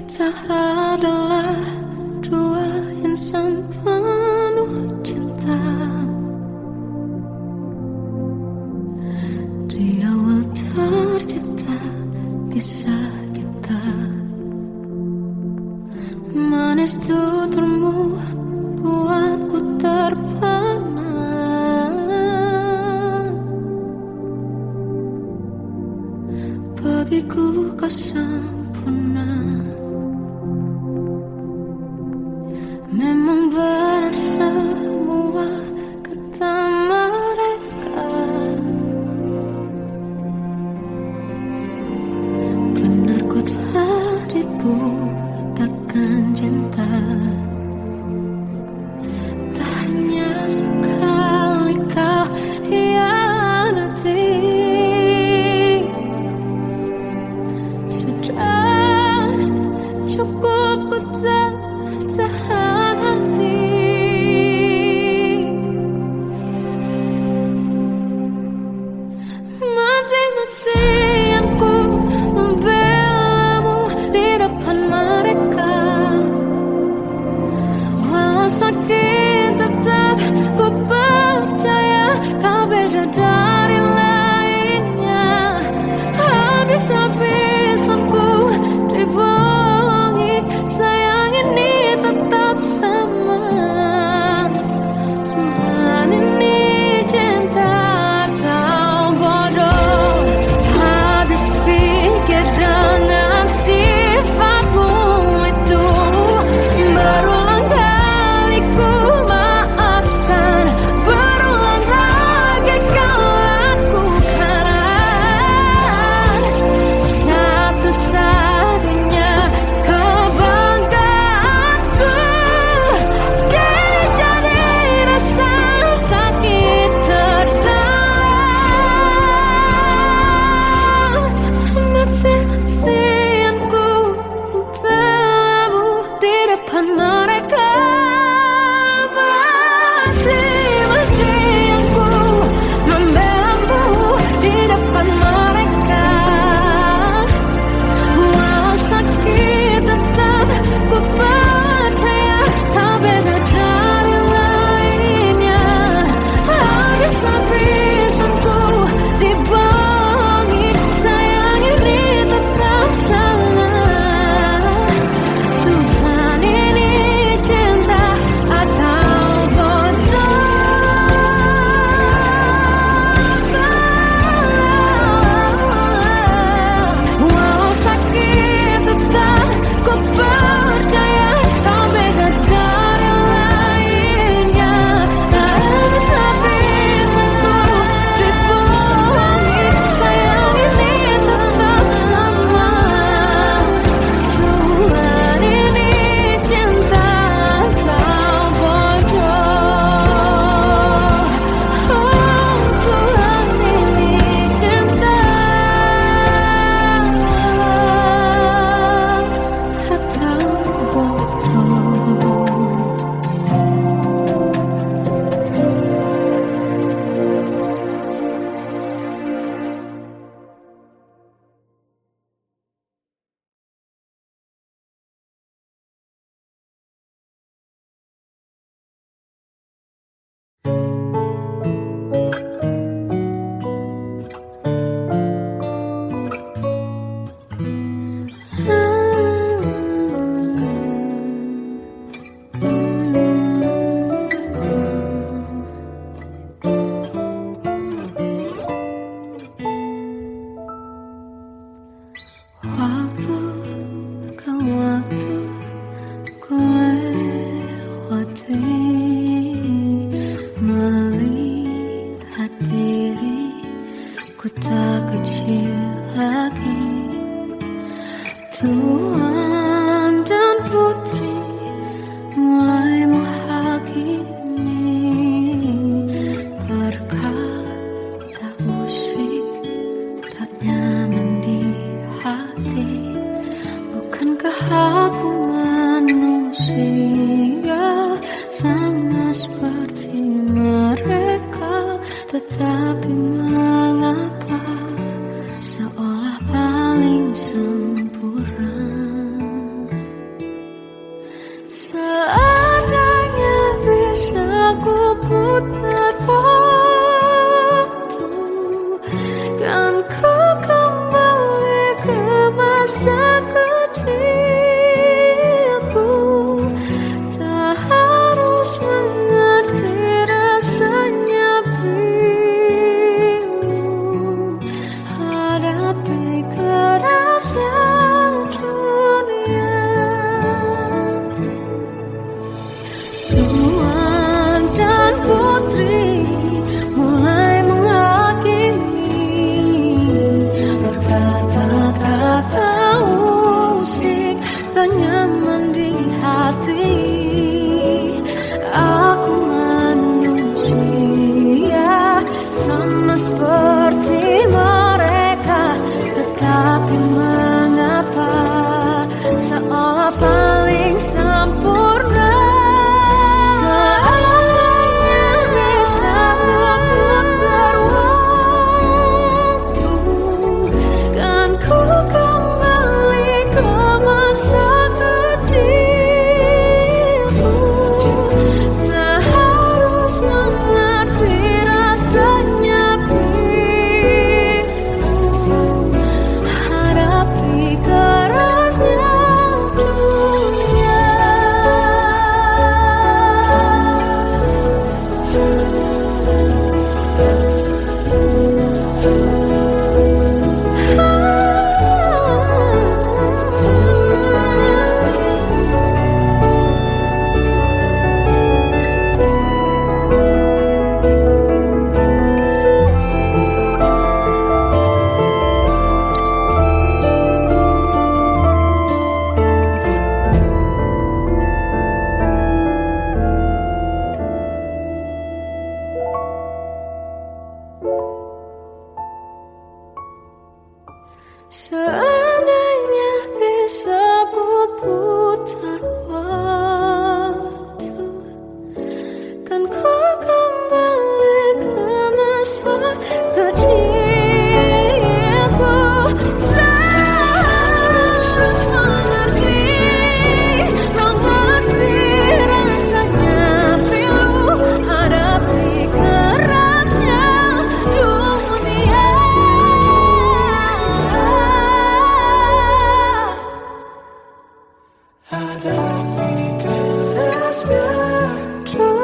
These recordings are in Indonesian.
Kita adalah dua insan penuh cinta. Di awal tercipta kisah kita. Manis tuturmu buatku terpana. Bagiku kau sempurna. Memang berat semua kata mereka. Benar ku telah dibutakan cinta. Tak hanya sekali kau hianati. Sudah cukup ku tahan hati. Mati-matian ku membelamu di depan mereka. Walau sakit tetap ku percaya kau beda dari lainnya. Habis-habisan ku dibohongi, sayang ini tetap sama. Tuhan ini cinta atau bodoh. Habis pikir dengan sifatmu itu. Berulang kali ku maafkan, berulang lagi kau lakukan. Satu-satunya kebanggaanku kini jadi rasa sakit terdalam. Mati-matian ku membelamu di depan mereka. Mati-matian ku membelamu di depan mereka. Walau sakit tetap ku percaya kau beda dari lainnya. Habis-habisan ku dibohongi, sayang ini tetap sama. Tuhan ini cinta atau bodoh. Walau sakit tetap ku percaya kau beda dari lainnya. Habis-habisan ku dibohongi, sayang ini tetap sama. Tuhan ini cinta atau bodoh. Oh, Tuhan ini cinta atau bodoh. Waktu ke waktu ku lewati, melihat diri ku tak kecil lagi. Tuan dan putri mulai menghakimi. Berkata musik tak nyaman di hati. Bukankah aku manusia sama seperti mereka? Tetapi mengapa seolah paling sempurna? Seandainya bisa ku putar waktu, kan ku kembali ke masa kecilku. Terus mengerti rasanya pilu hadapi kerasnya dunia. Hadapi kerasnya dunia.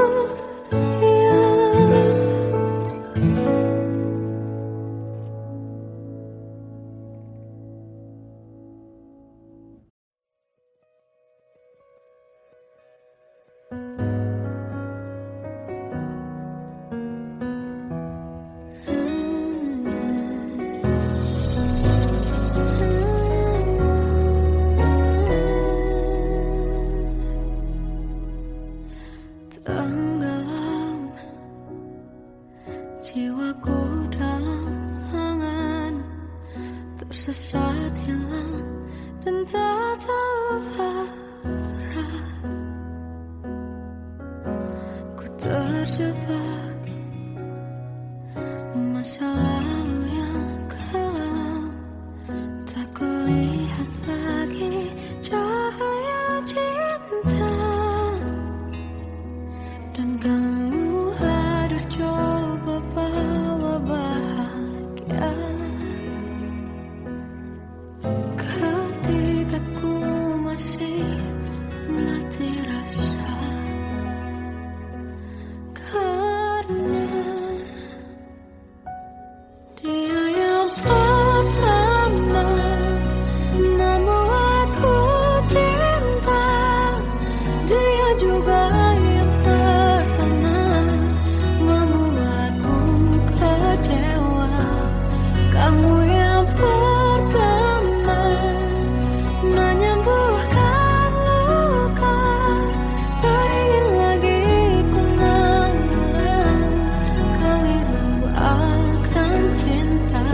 Tenggelam jiwaku dalam angan, tersesat hilang dan tak tahu arah. Ku terjebak masa lalu yang kelam, tak kulihat lagi cahaya cinta. Dan kamu hadir coba bawa bahagia ketika ku masih mati rasa. Karena dia yang pertama membuatku cinta, dia juga yang pertama membuatku kecewa. Kamu yang pertama menyembuhkan luka, tak ingin lagi ku mengulang keliru akan cinta.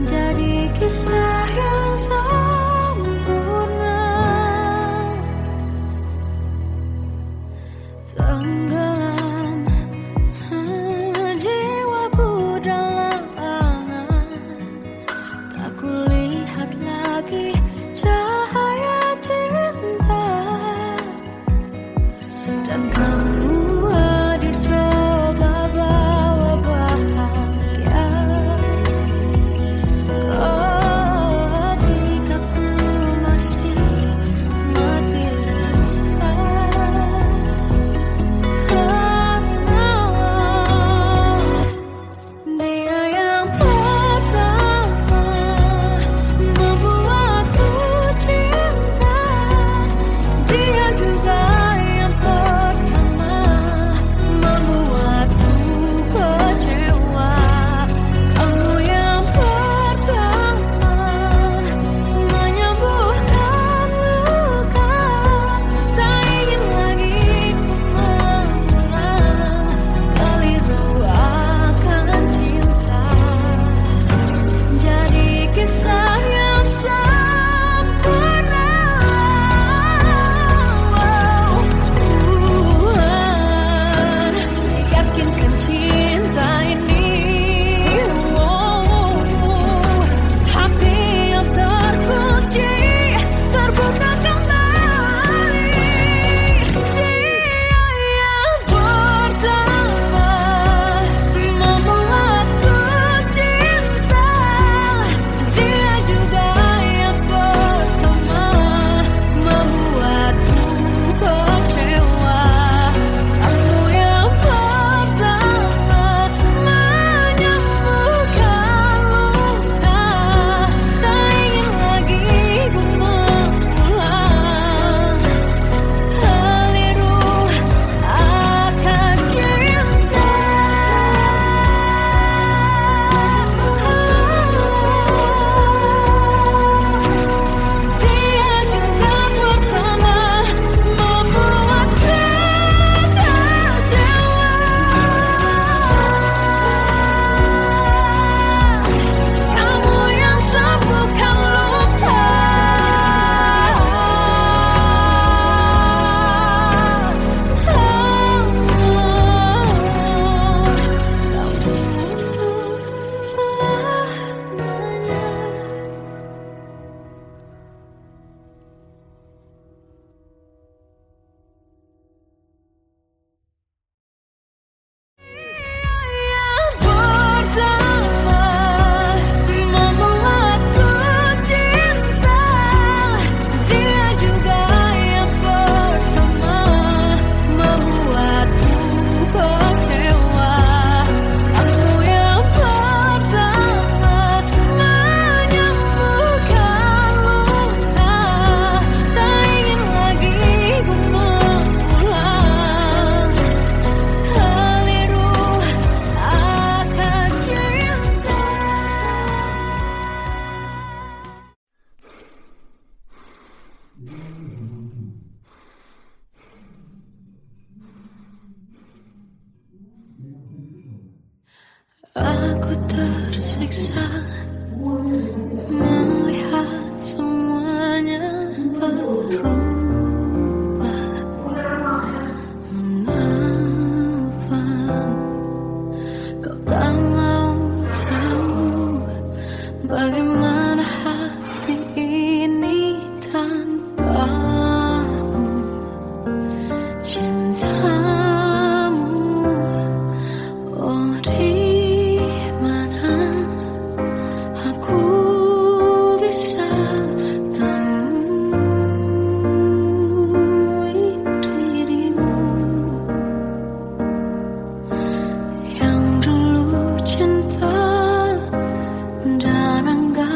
Jadi kisah yang sempurna. Tenggelam jiwaku dalam angan, tak kulihat lagi cahaya cinta. Dan kamu hadir coba bawa bahagia Aku tersiksa melihat semuanya berubah. Mengapa kau tak mau tahu bagaimana hati ini tanpamu? Cintamu, oh di mana aku bisa temui dirimu yang dulu cinta dan anggap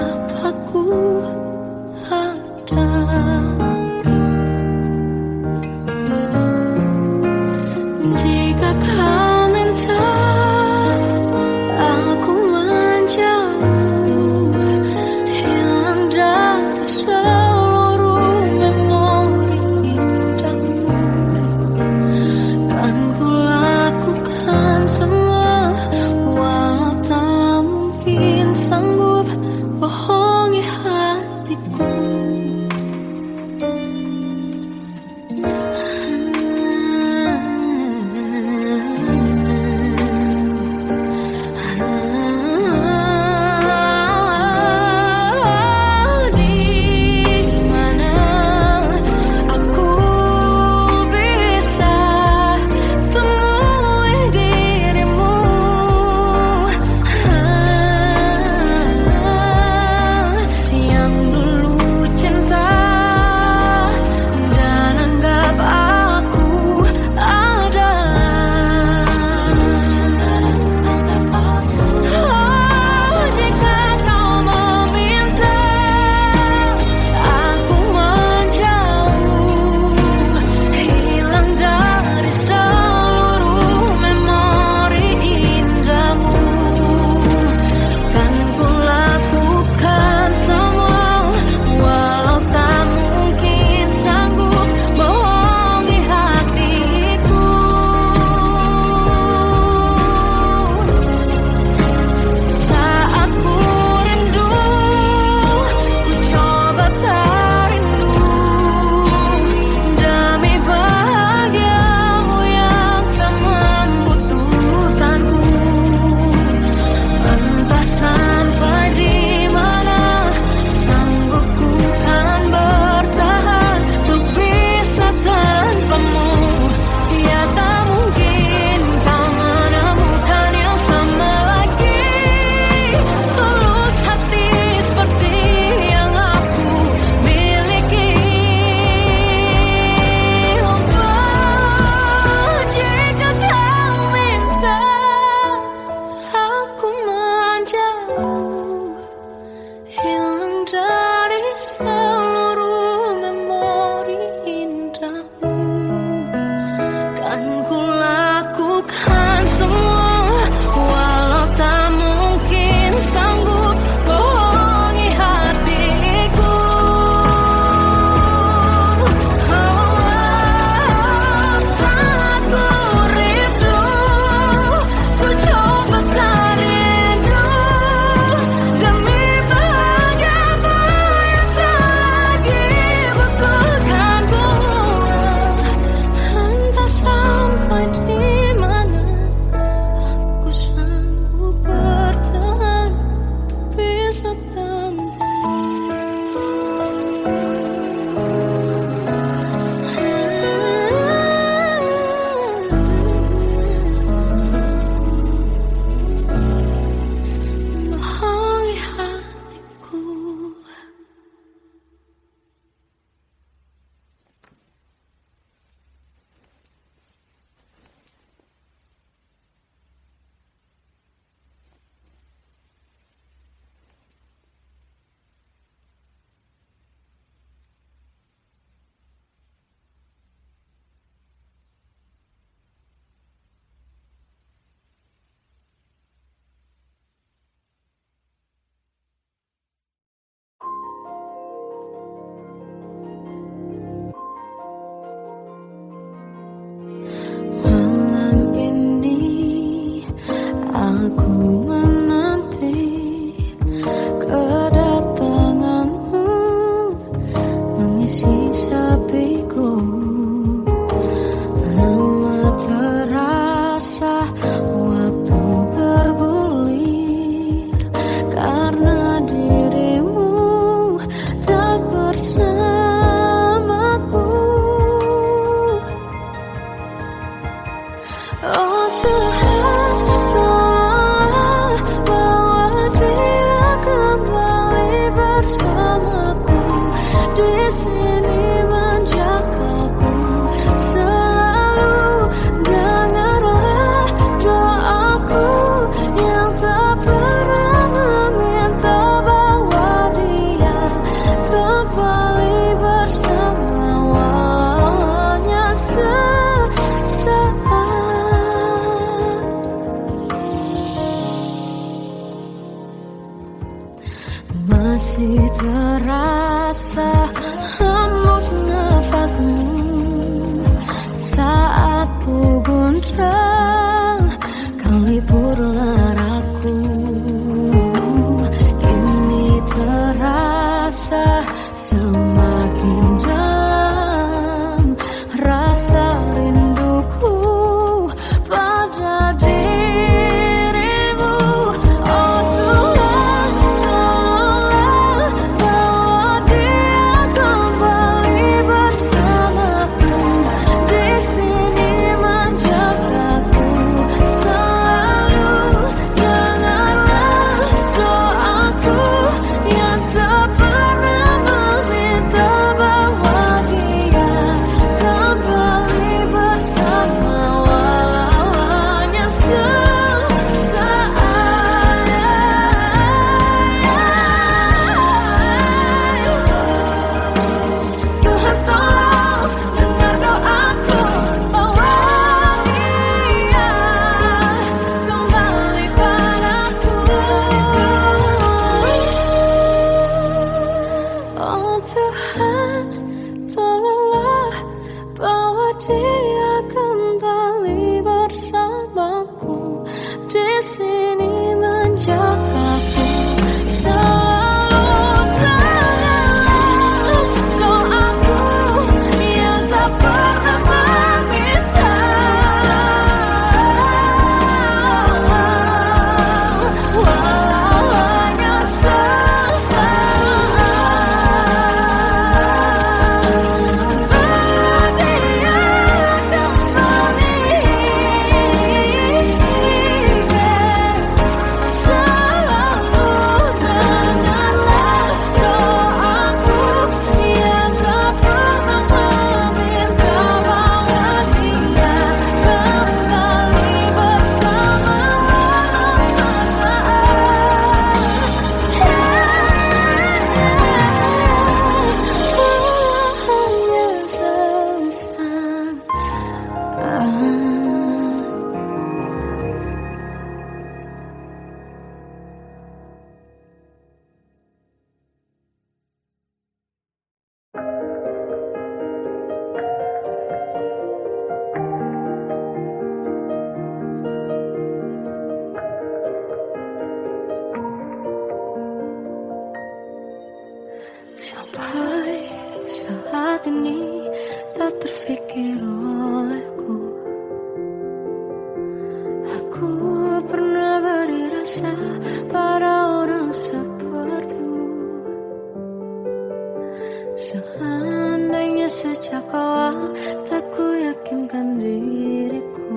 di sini menjagaku selalu. Dengarlah doaku yang tak pernah meminta bahwa dia kembali bersama walau hanya sesaat. Masih terasa hembus nafasmu saat ku guncang kau liburlah aku. Kini terasa semakin dalam rasa rinduku pada dirimu. Oh Tuhan, tolonglah bawa dia kembali bersamaku di sini menjagaku selalu. Dengarlah doaku yang tak pernah meminta bahwa dia kembali bersama walau hanya sesaat. Tuhan tolong dengar doaku bahwa dia kembali padaku. Oh Tuhan, tolonglah bawa dia kembali bersamaku di sini menjagaku selalu. Dengarlah doaku yang tak pernah meminta walau hanya sesaat. Dia kembali selalu. Dengarlah doaku yang tak pernah meminta bahwa dia kembali bersama walau sesaat. Sampai saat ini tak terfikir olehku aku pernah beri rasa pada orang sepertimu. Seandainya sejak awal tak ku yakinkan diriku,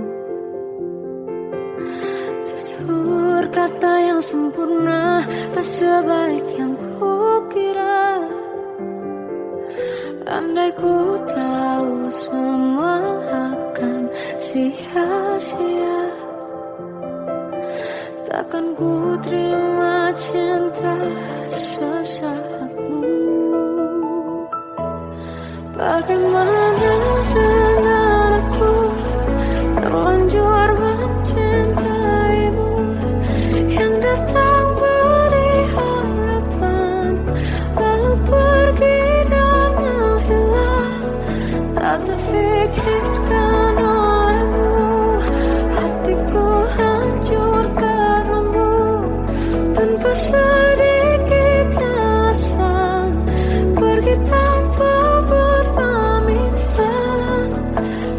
tutur kata yang sempurna tak sebaik yang ku kira. Andai ku tahu semua akan sia-sia, takkan ku terima cinta sesaatmu. Bagaimana dengan aku terlanjur mencintaimu yang datang beri harapan lalu pergi dan menghilang, tak terfikirkan olehmu. Hatiku hancur karenamu tanpa sedikit alasan, pergi tanpa berpamitan.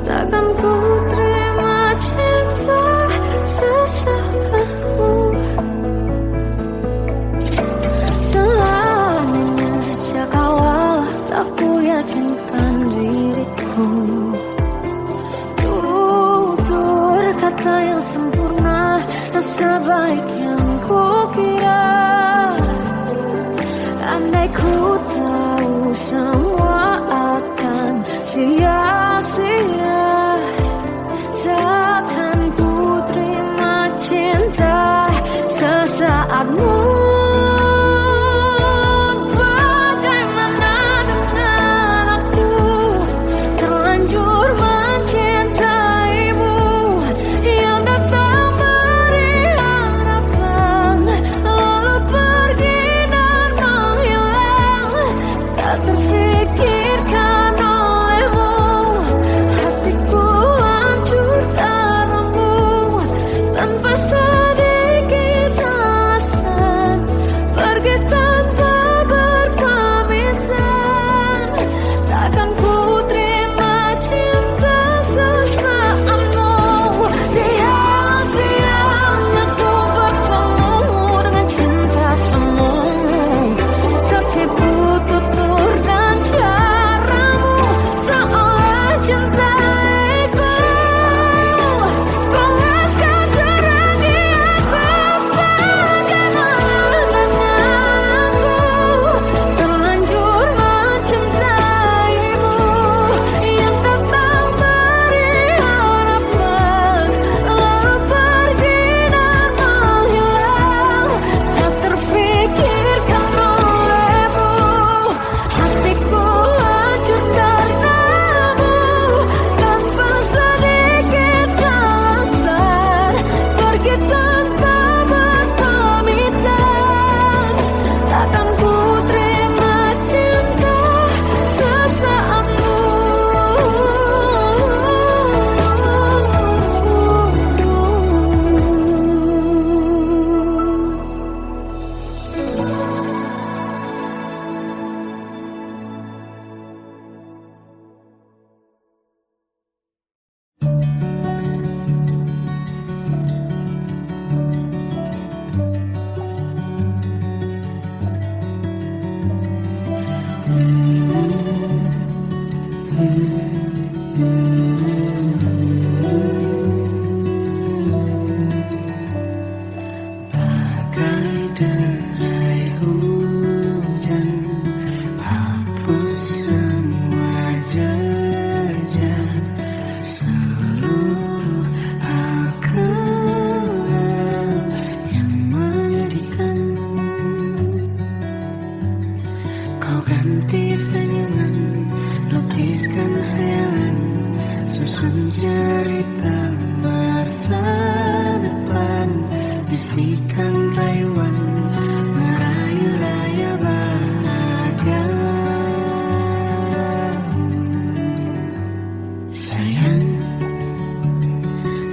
Takkan ku terima cinta sesaatmu. Selamanya sejak awal tak ku yakinkan diriku, tutur kata yang sempurna tak sebaik yang ku kira. Andai ku tahu semua Susun cerita masa depan, bisikan rayuan merayu raya bahagia. Sayang,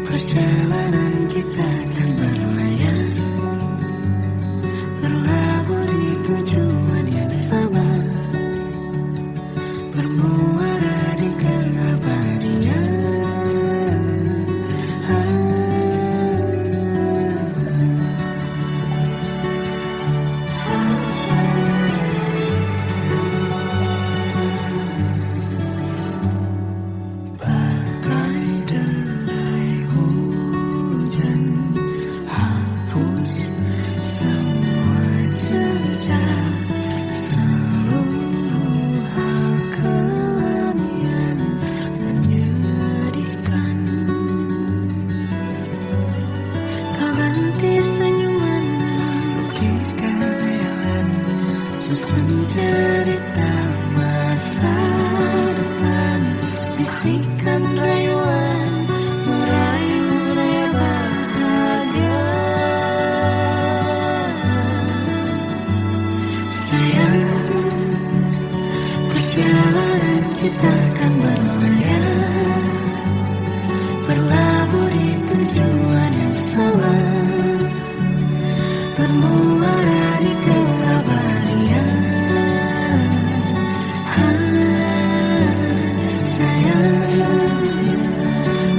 perjalanan kita akan berlayar, berlabuh di tujuan yang sama, bermuara di keabadian. Bagai derai hujan, hapus semua jejak, seluruh hal kelam yang menyedihkan. Kau ganti senyuman, lukiskan khayalan, susun cerita masa depan, bisikan rayuan merayu raya bahagia. Sayang, perjalanan kita akan berlayar, berlabuh di tujuan yang sama, bermuara di keabadian. Sayang,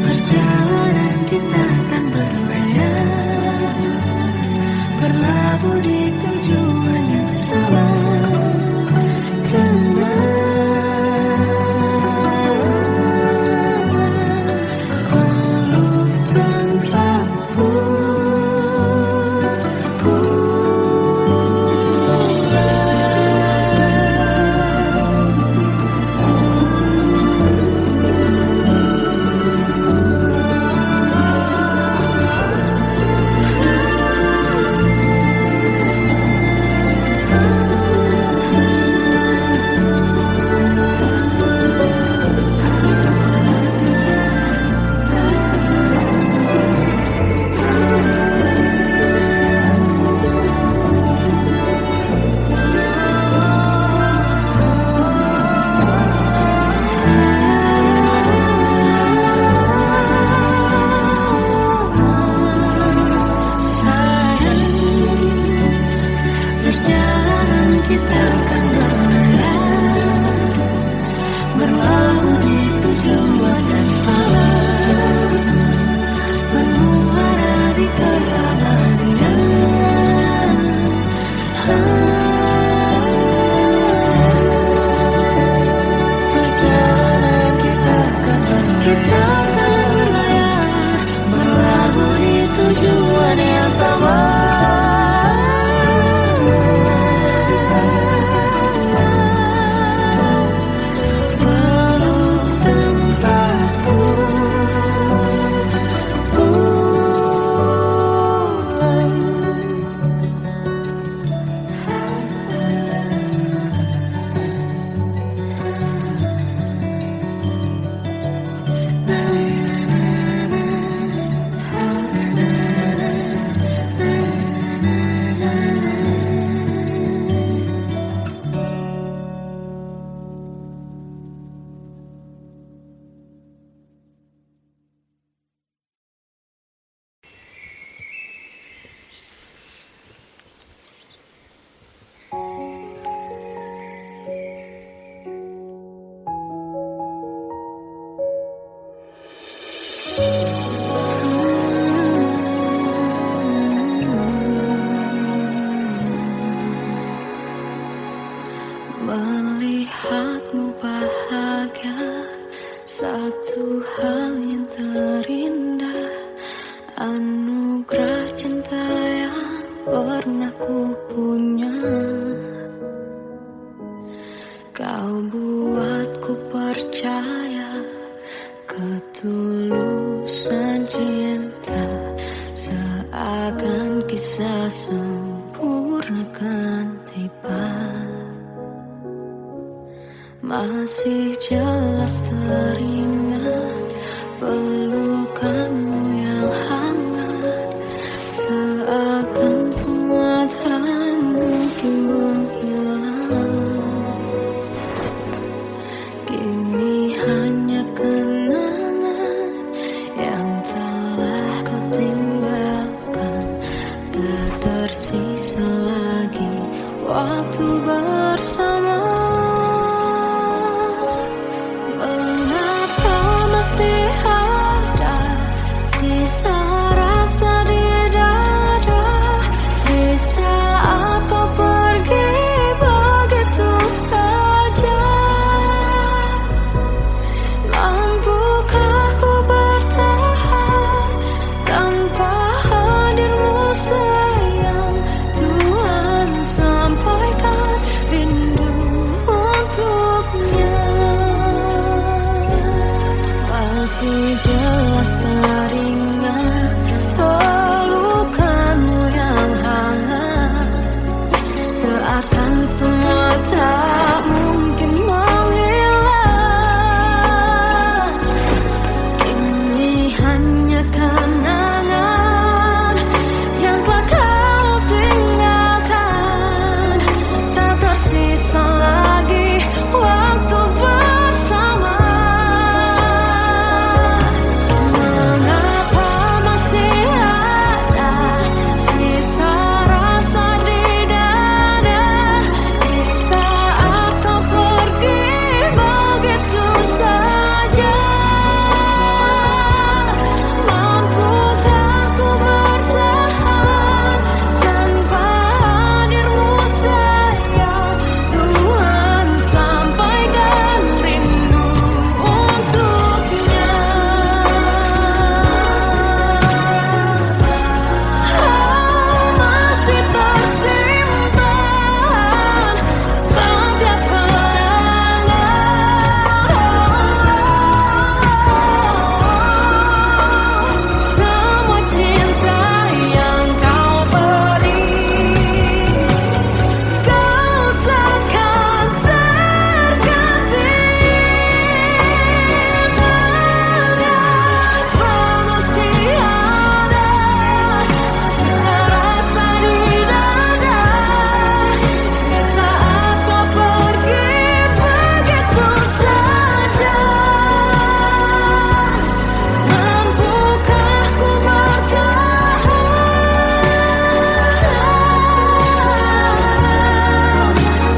perjalanan kita akan berlayar, berlabuh di tujuan yang sama, peluk tanpa kita akan berlayar, berlabuh di tujuan yang sama, bermuara di keabadian. Perjalanan kita akan berlayar, berlabuh di tujuan yang sama. Melihatmu bahagia, satu hal yang terindah, anugerah cinta yang pernah ku punya. Kau buatku percaya ketulusan cinta, seakan kisah sempurna kan tiba. Masih jelas teringat Akan semua tak mungkin menghilang. Ini hanya kenangan yang telah kau tinggalkan. Tak tersisa lagi waktu bersama. Mengapa masih ada sisa rasa di dada di saat kau pergi begitu saja? Mampukah ku bertahan tanpa hadirmu sayang? Tuhan, sampaikan rindu untuknya. Masih tersimpan setiap kenangan, semua cinta yang kau beri. Kau takkan terganti. Mengapa masih ada sisa rasa di dada di saat kau pergi begitu saja? Mampukah ku bertahan?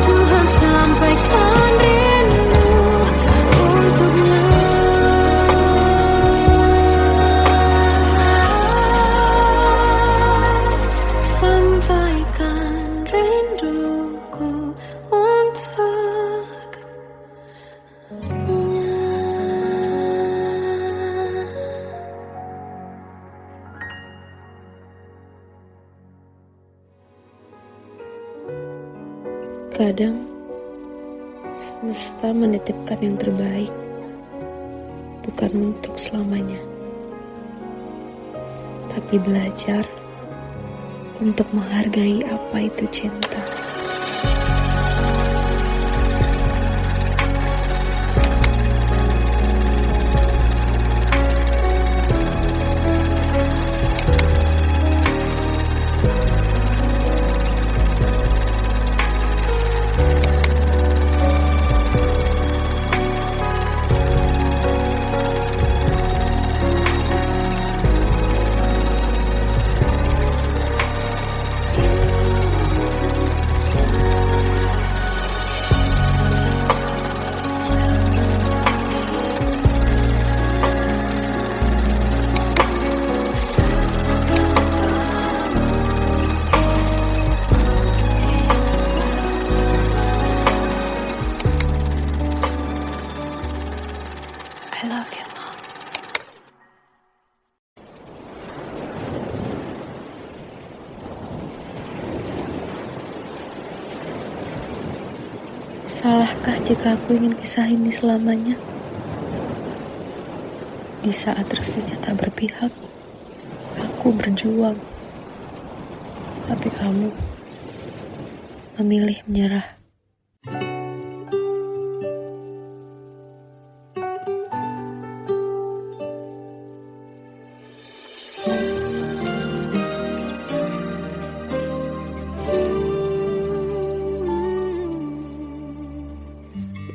Tuhan, sampaikan rindu untuknya. Sampaikan rinduku untuknya. Kadang semesta menitipkan yang terbaik, bukan untuk selamanya, tapi belajar untuk menghargai apa itu cinta. I love you, Mom. Salahkah jika aku ingin kisah ini selamanya? Di saat restunya tak berpihak, aku berjuang. Tapi kamu memilih menyerah.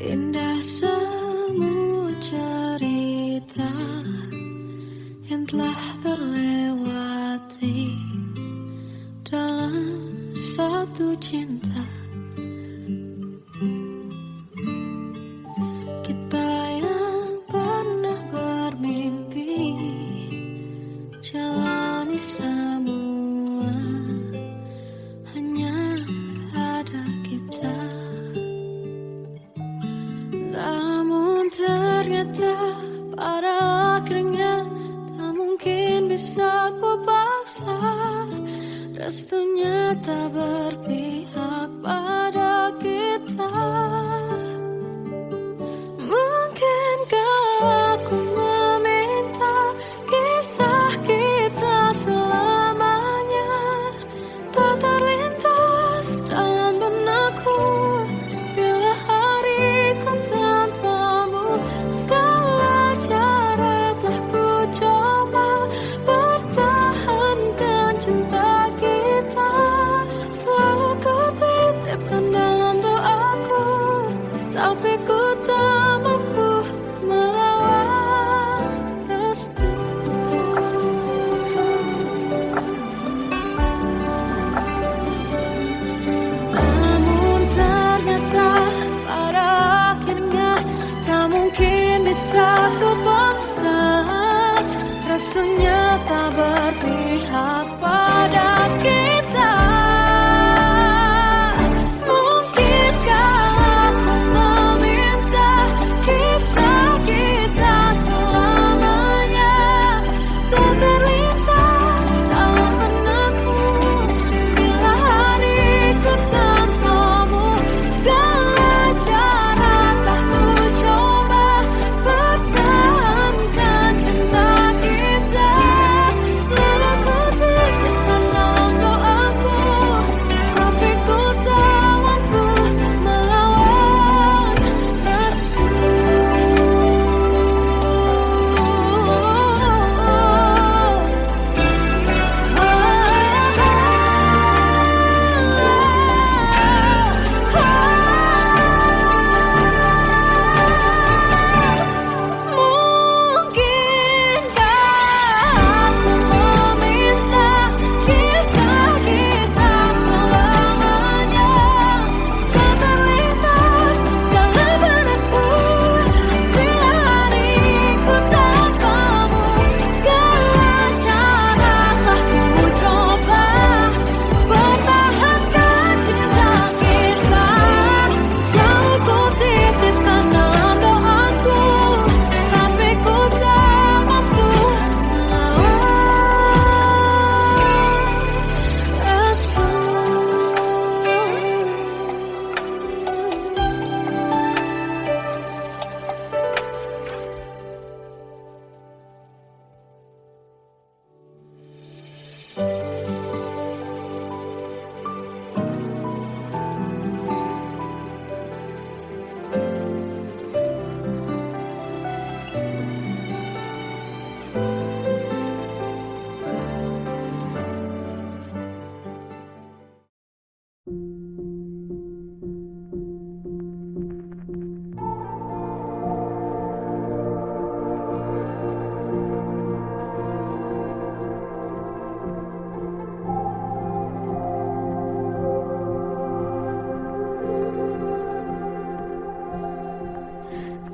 Indah semua cerita yang telah terlewati dalam satu cinta. Kita yang pernah bermimpi jalani semua, hanya ada kita. Namun ternyata pada akhirnya tak mungkin bisa ku paksa, restunya tak berpihak. titipkan dalam doaku, tapi ku tak mampu melawan restu. Namun ternyata pada akhirnya tak mungkin bisa ku paksa. Restunya tak berpihak pada kita. Mungkinkah aku meminta kisah kita selamanya tak terlintas dalam benakku bila hariku tanpamu. Segala cara tak ku coba pertahankan cinta kita. Selalu ku titipkan dalam doaku, tapi ku tak mampu melawan restu. Mungkinkah aku meminta kisah kita selamanya tak terlintas dalam benakku bila hariku tanpamu. Segala cara telah ku coba pertahankan cinta kita. Selalu ku titipkan dalam doaku, tapi ku tak mampu melawan restu.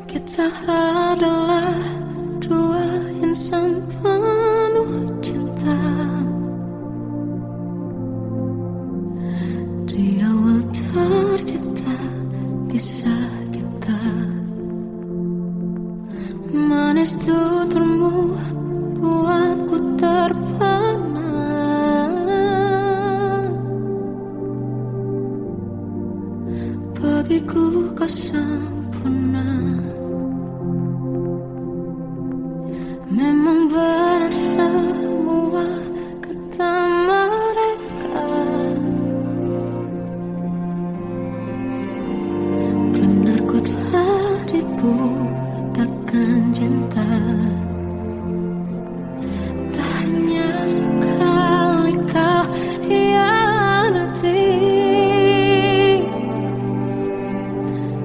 Kita adalah dua insan penuh cinta. Di awal tercipta kisah kita. Manis tuturmu buatku terpana. Bagiku kau sempurna. Memang benar semua kata mereka. Benar ku telah dibutakan cinta. Tak hanya sekali kau hianati.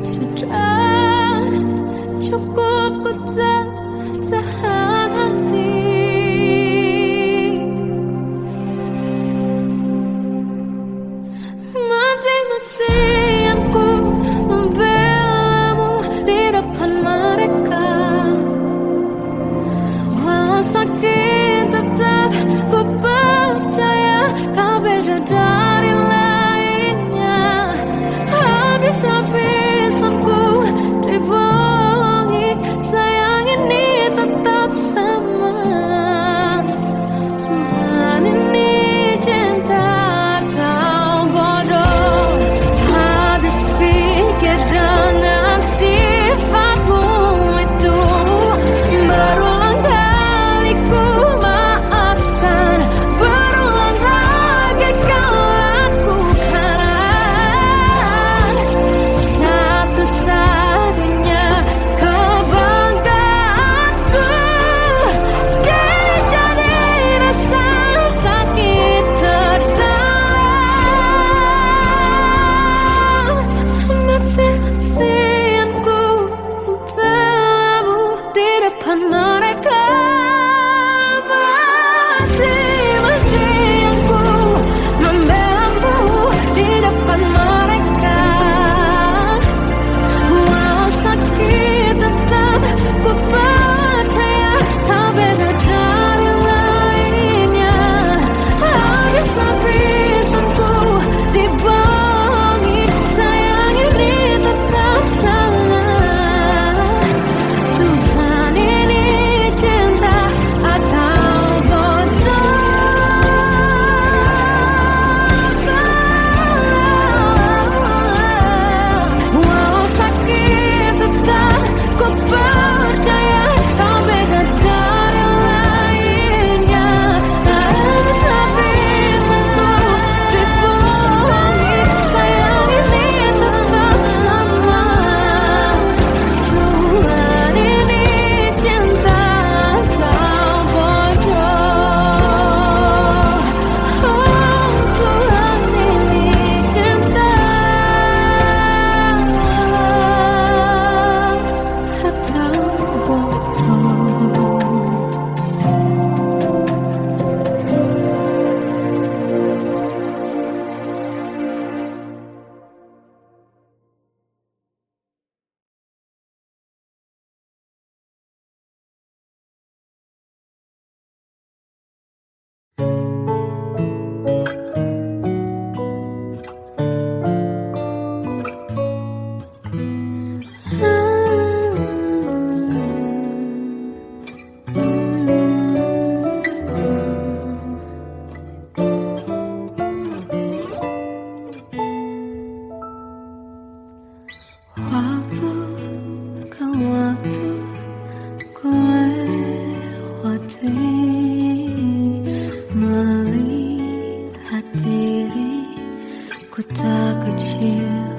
Sudah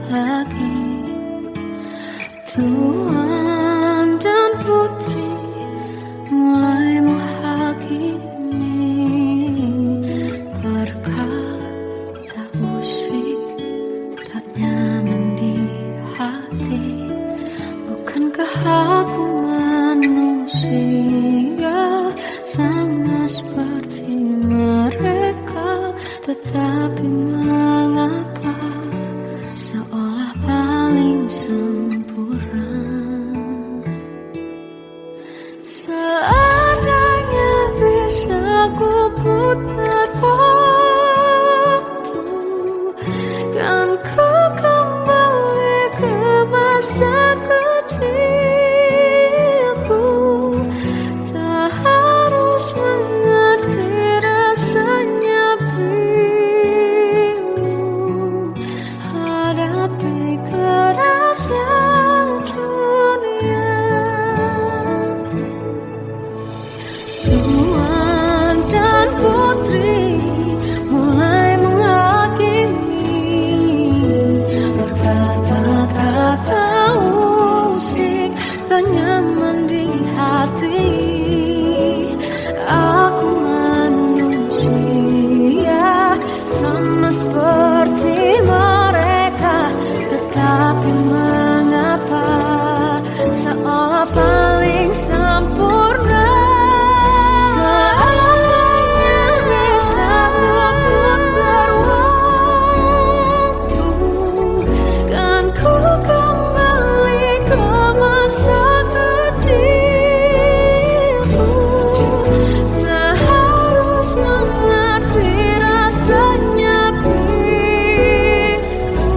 lagi. Tuan dan putri mulai menghakimi, berkata musik tak nyaman di hati. Bukankah aku manusia sama seperti mereka, tetapi mengapa seolah paling sempurna? Seandainya bisa ku putar waktu, kan ku kembali ke masa kecilku. Tak harus mengerti rasanya pilu, hadapi kerasnya dunia. Tuan dan putri mulai menghakimi, berkata-kata musik tak nyaman di hati. Aku manusia sama seperti mereka, tetapi mengapa seolah paling sempurna? Seandainya bisa ku putar waktu, kan ku kembali ke masa kecilku. Tak harus mengerti rasanya pilu,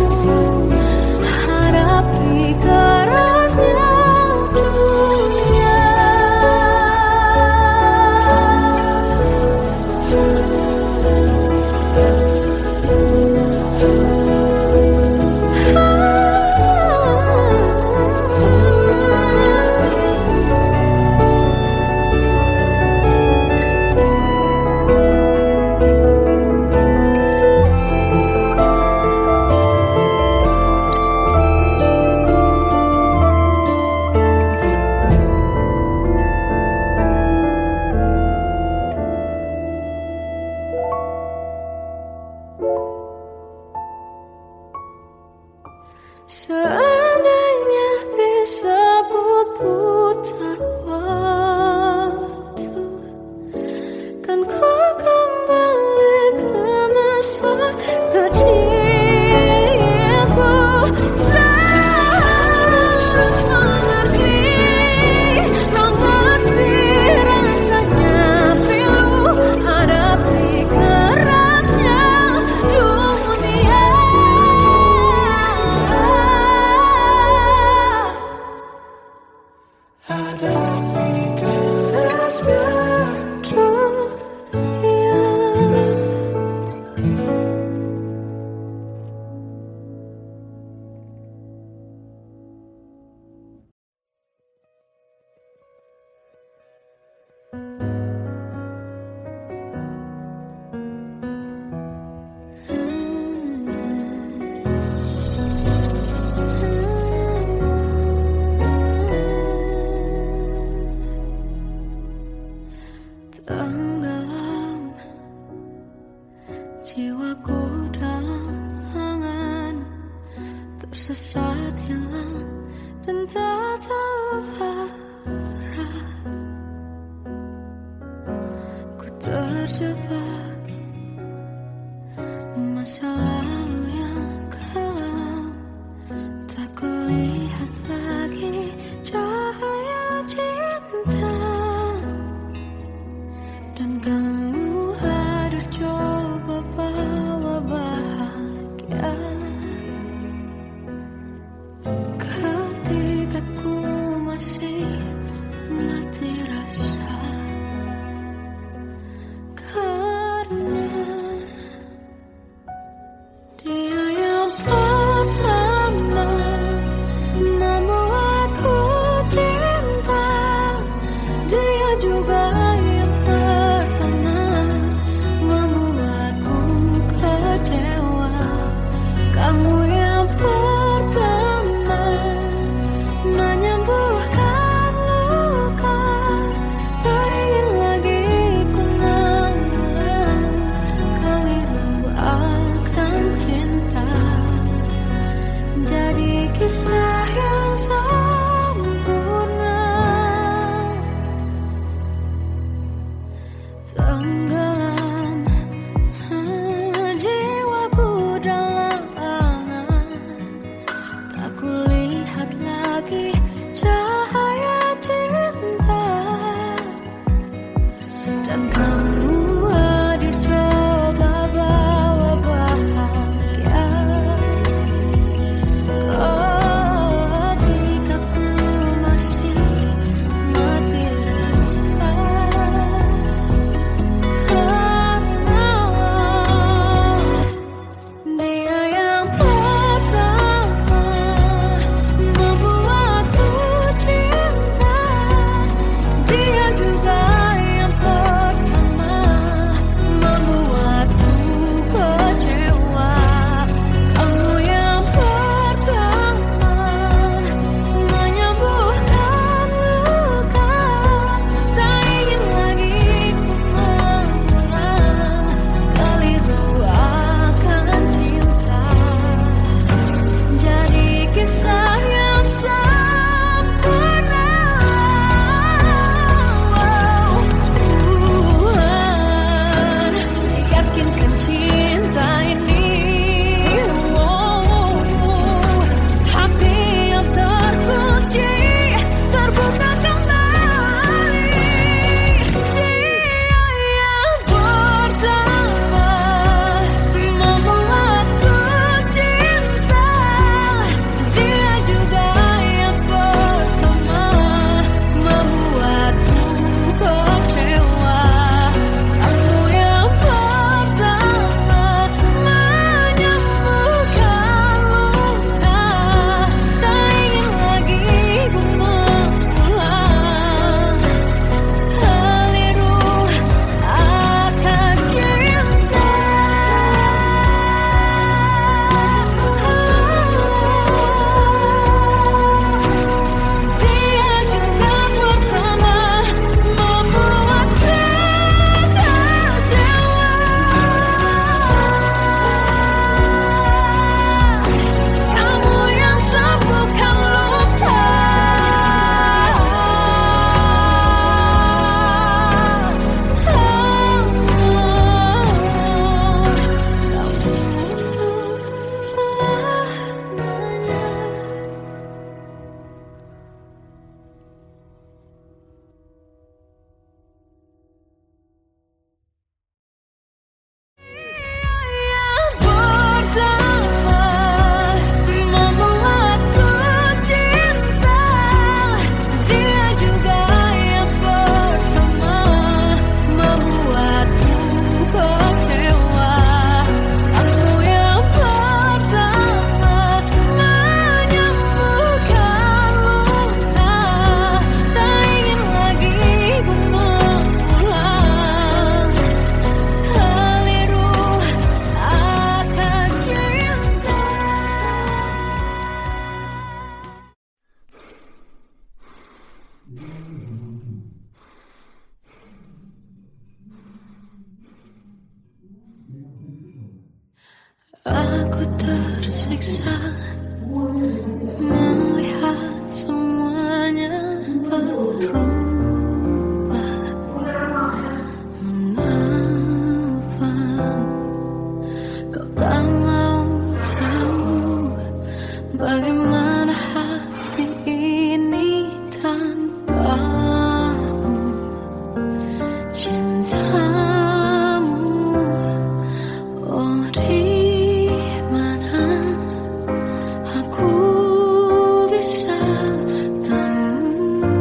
hadapi kerasnya dunia. Seandainya bisa ku putar waktu, kan ku kembali ke masa kecilku. Tak harus mengerti rasanya pilu, hadapi kerasnya dunia. Hadapi kerasnya dunia. Tenggelam jiwaku dalam angan, tersesat hilang dan tak tahu arah. Ku terjebak masa lalu yang kelam, tak kulihat lagi cahaya cinta. Dan kamu hadir coba bawa bahagia. Ketika ku masih kisah yang sempurna, tenggelam jiwaku dalam angan, tak kulihat lagi cahaya cinta, dan kamu hadir coba bawa bahagia. Ketika ku masih mati rasa, karena dia yang pertama membuatku cinta, dia juga yang pertama membuatku kecewa. Kamu yang pertama menyembuhkan luka, tak ingin lagi ku mengulang keliru akan cinta. Jadi kisah yang sempurna. Tuhan yakinkan cinta ini, hati yang terkunci terbuka kembali. Dia yang pertama membuatku cinta, dia juga yang pertama membuatku kecewa. Kamu yang pertama menyembuhkan luka, tak ingin lagi ku mengulang keliru akan cinta. Dia juga pertama membuatku kecewa. Kamu yang sembuhkan luka, kamu untuk selamanya. Yang pertama membuatku cinta, dia juga yang pertama membuatku kecewa. Kamu yang pertama menyembuhkan luka, tak ingin lagi ku mengulang keliru akan cinta. Aku tersiksa melihat semuanya berubah. Mengapa kau tak mau tahu bagaimana hati ini tanpamu? Cintamu, oh di mana aku bisa temui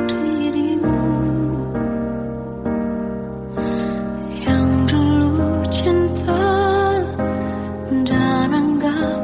dirimu yang dulu cinta dan anggap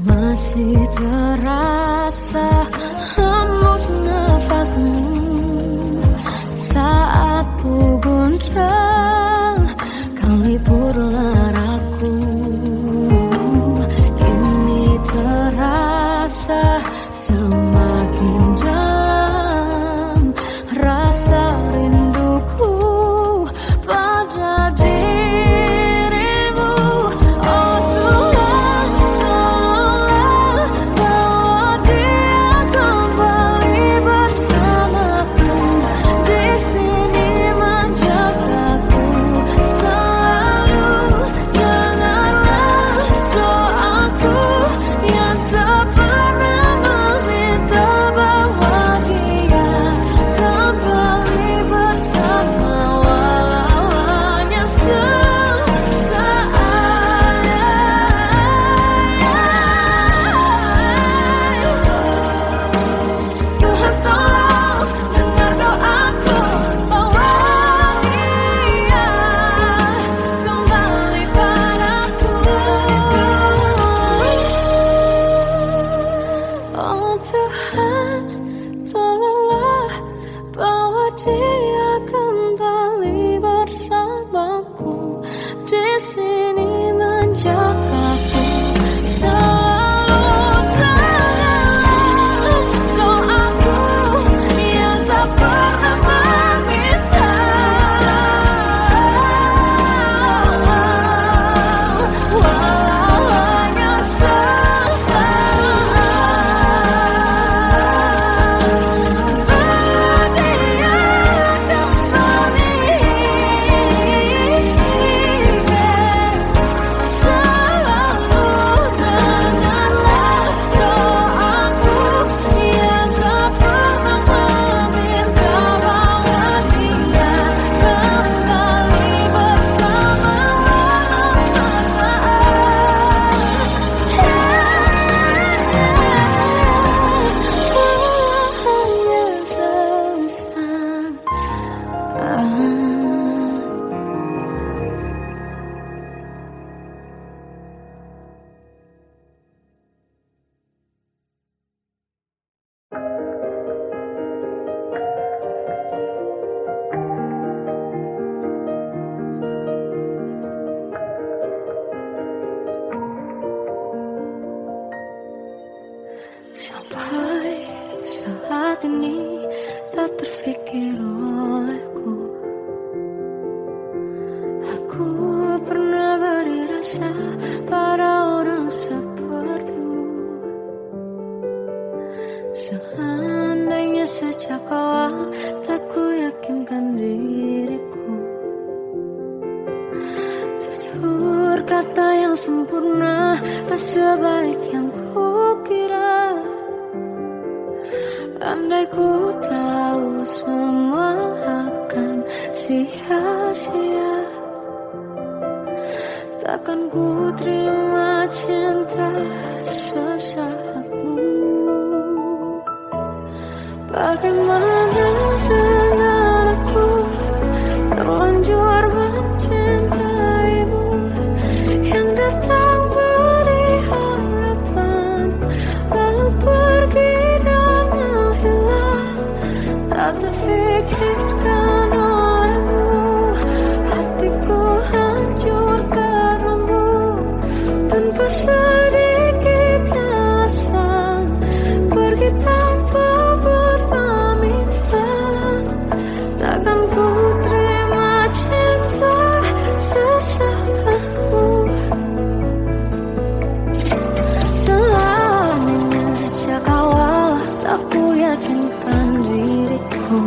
Masih terasa hembus nafasmu saat ku goncang, kau liburlah aku. Kini terasa semakin dalam rasa rinduku pada dirimu. Oh Tuhan, tolonglah bawa dia kembali bersamaku, di sini menjagaku selalu. Janganlah doaku yang tak pernah meminta bawa dia kembali bersama, walau hanya sesaat. Tuhan tolong dengar doaku, bawa dia kembali padaku. Oh Tuhan, tolonglah bawa dia kembali bersamaku, di sini menjagaku selalu. Doaku yang tak pernah meminta, walau hanya sesaat. Dia kembali selalu. Dengarlah doaku yang tak pernah meminta, bawa dia kembali bersama, walau sampai saat ini tak terfikir olehku, aku pernah beri rasa pada orang sepertimu. Seandainya sejak awal tak ku yakinkan diriku, tutur kata yang sempurna tak sebaik yang ku kira. Andai ku tahu semua akan sia-sia, takkan ku terima cinta sesaatmu. Bagaimana dengan aku terlanjur mencintaimu, yang datang beri harapan lalu pergi dan menghilang, tak terfikirkan olehmu. Hatiku hancur karenamu, tanpa sedikit alasan, pergi tanpa berpamitan. Takkan ku terima cinta sesaatmu. Selamanya sejak awal tak ku yakinkan diriku,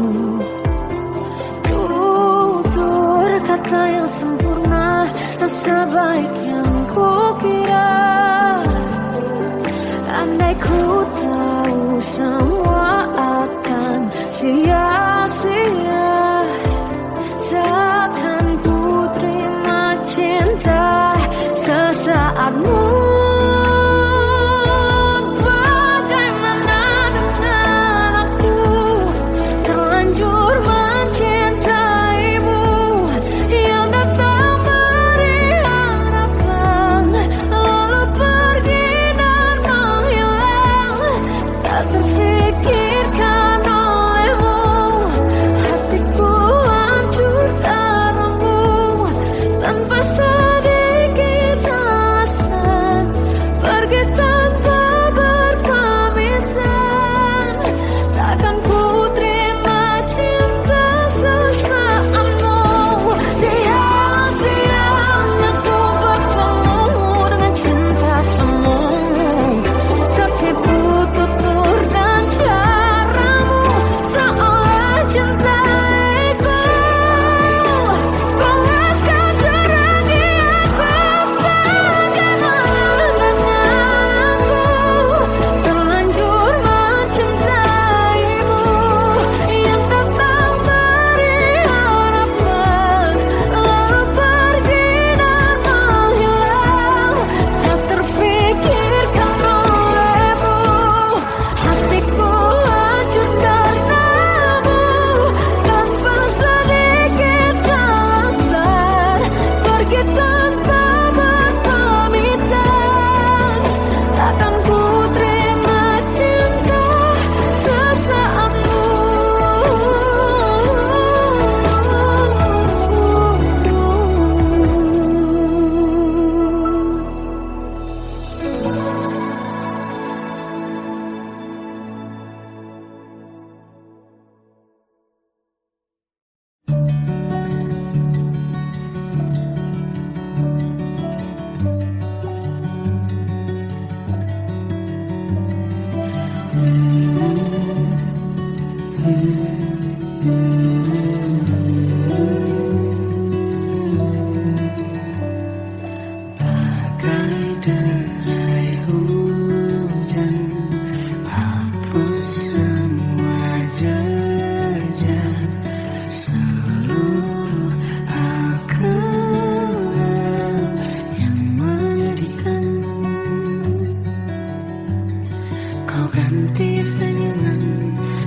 Kau ganti senyuman,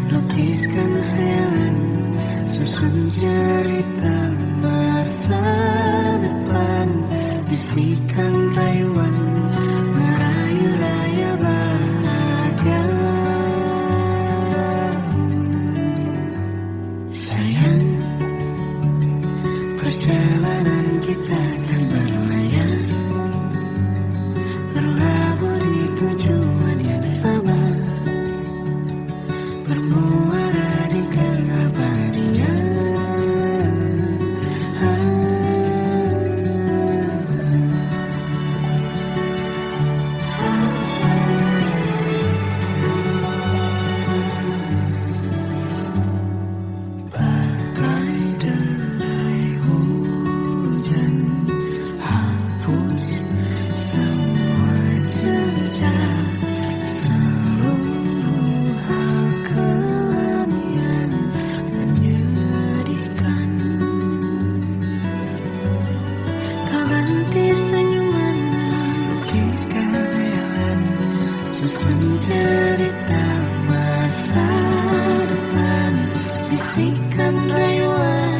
lukiskan hayalan, susun cerita masa depan, bisikan rayuan, merayu raya bahagia. Sayang, perjalanan kita akan berlayar, berlabuh di tujuan yang sama, bermuara di keabadian. Bagai derai hujan, hapus semua jejak, seluruh hal kelam yang menyedihkan. Kau ganti senyuman, lukiskan hayalan, susun cerita masa depan, bisikan rayuan,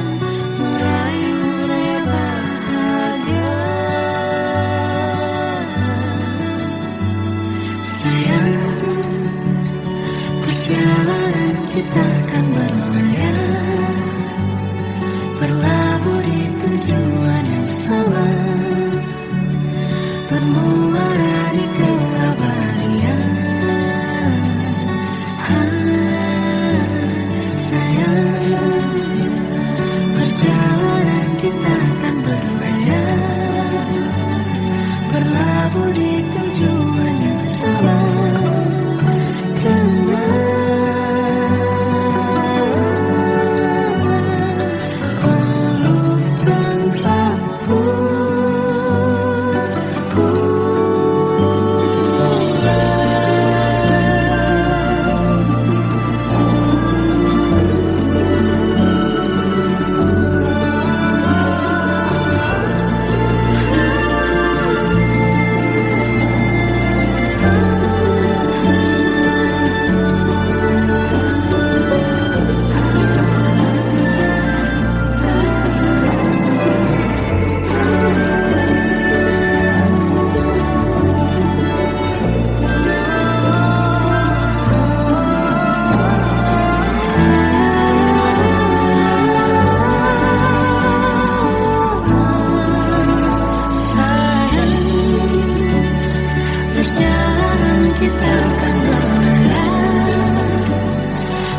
merayu raya bahagia. Sayang, perjalanan kita akan berlayar, berlabuh di tujuan yang sama, bermuara di keabadian. Sayang, perjalanan kita akan berlayar, berlabuh di tujuan yang sama. Peluk tanpaku, perjalanan kita akan berlayar,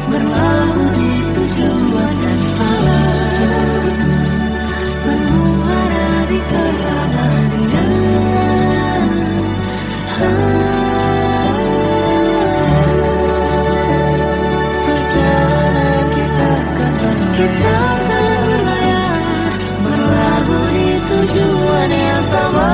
berlabuh di tujuan yang sama, bermuara di keabadian. Perjalanan kita akan berlayar, berlabuh di tujuan yang sama.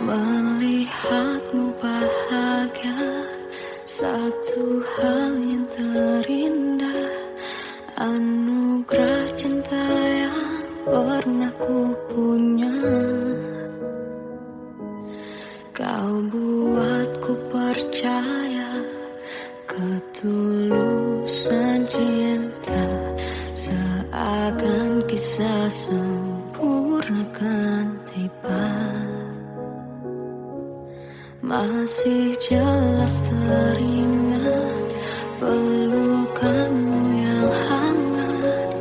Melihatmu bahagia, satu hal yang terindah, anugerah cinta yang pernah ku punya. Kau buatku percaya ketulusan cinta, seakan kisah sempurna kan tiba. Masih jelas teringat pelukanmu yang hangat,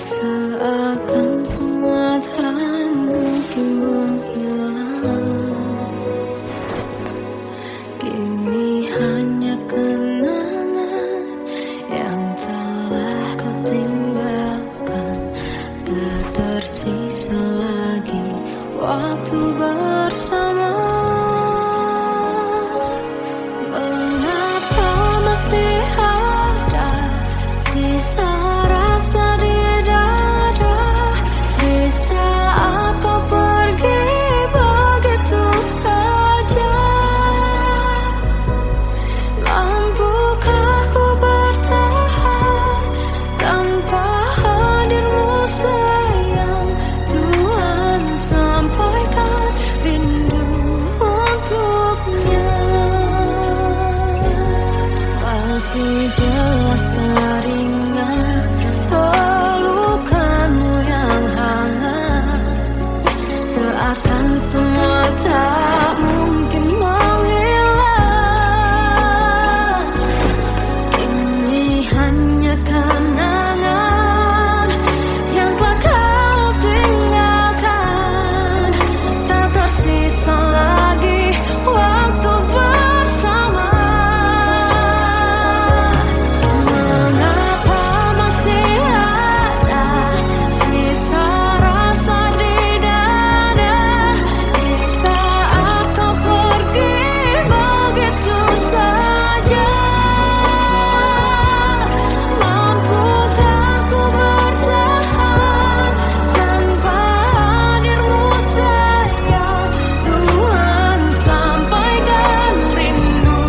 seakan semua tak mungkin menghilang. Kini hanya kenangan yang telah kau tinggalkan, tak tersisa lagi waktu bersama. Mengapa masih ada sisa rasa di dada, di saat kau pergi begitu saja? Mampukah ku bertahan tanpa hadirmu sayang? Tuhan, sampaikan rindu untuknya. Masih jelas teringat pelukanmu yang hangat, seakan semua tak mungkin menghilang. Kini hanya kenangan yang telah kau tinggalkan, tak tersisa lagi waktu bersama. Mengapa masih ada sisa rasa di dada, di saat kau pergi begitu saja? Mampukah ku bertahan tanpa hadirmu sayang? Tuhan, sampaikan rindu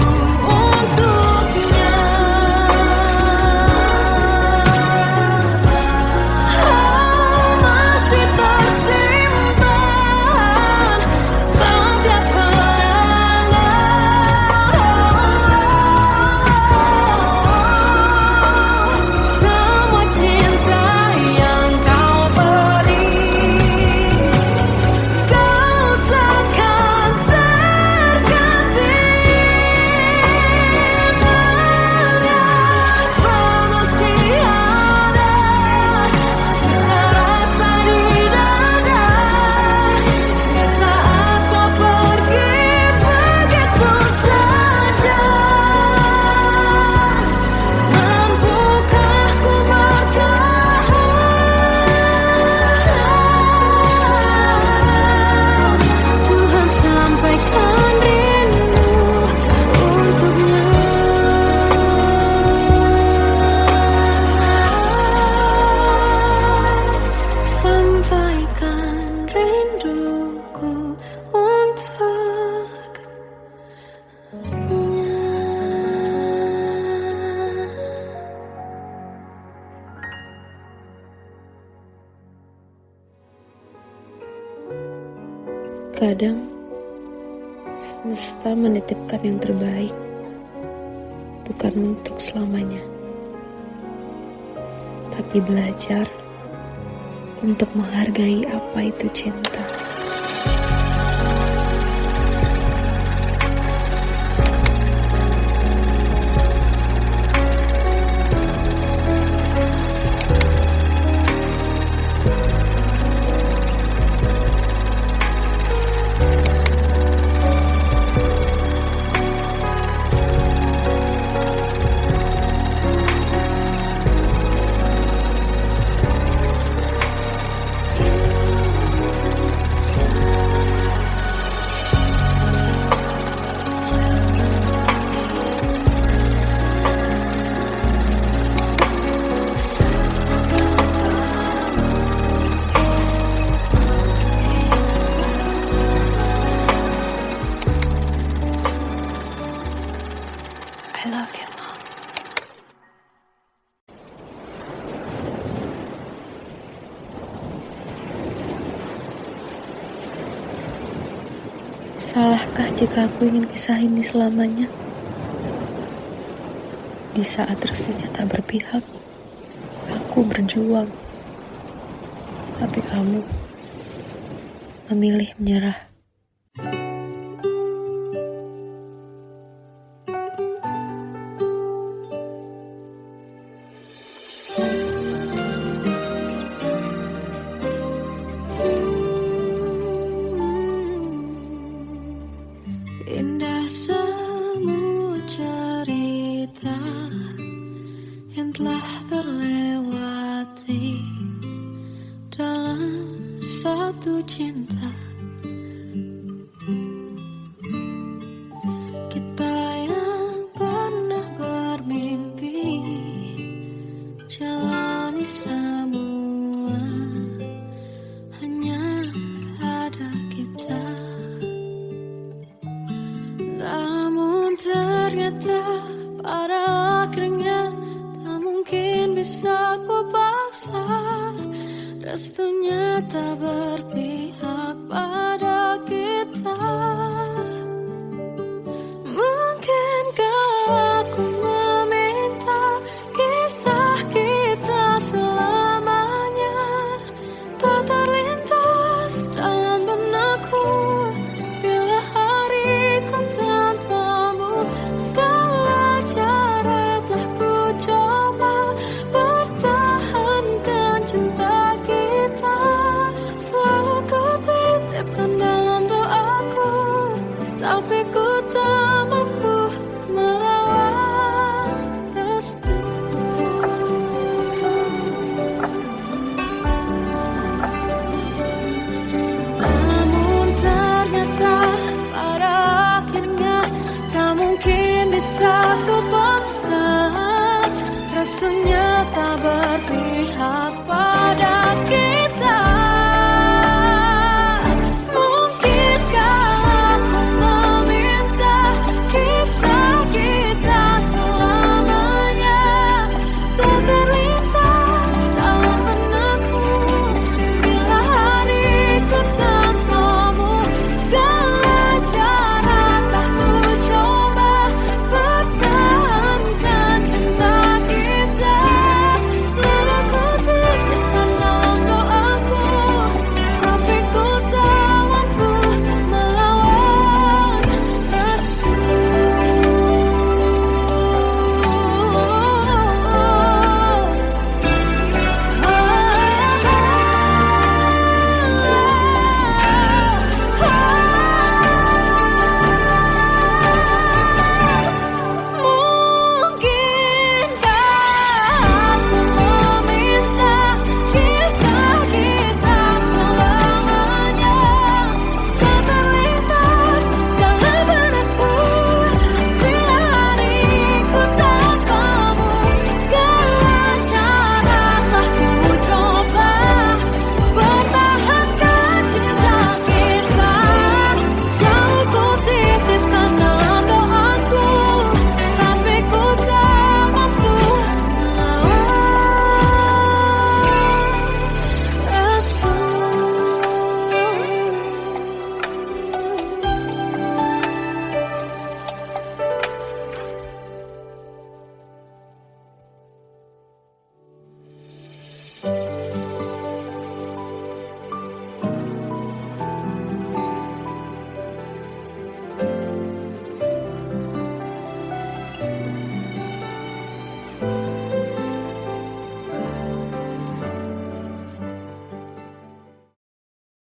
untuknya. Masih tersimpan setiap kenangan, semua cinta yang kau beri, kau takkan terganti. Mengapa masih ada sisa rasa di dada, di saat kau pergi begitu saja? Mampukah ku bertahan? Tuhan, sampaikan rindu untuknya. Sampaikan rinduku untuknya. Kadang semesta menitipkan yang terbaik, bukan untuk selamanya, tapi belajar untuk menghargai apa itu cinta. I love you, Mom. Salahkah jika aku ingin kisah ini selamanya? Di saat restunya tak berpihak, aku berjuang. Tapi kamu memilih menyerah.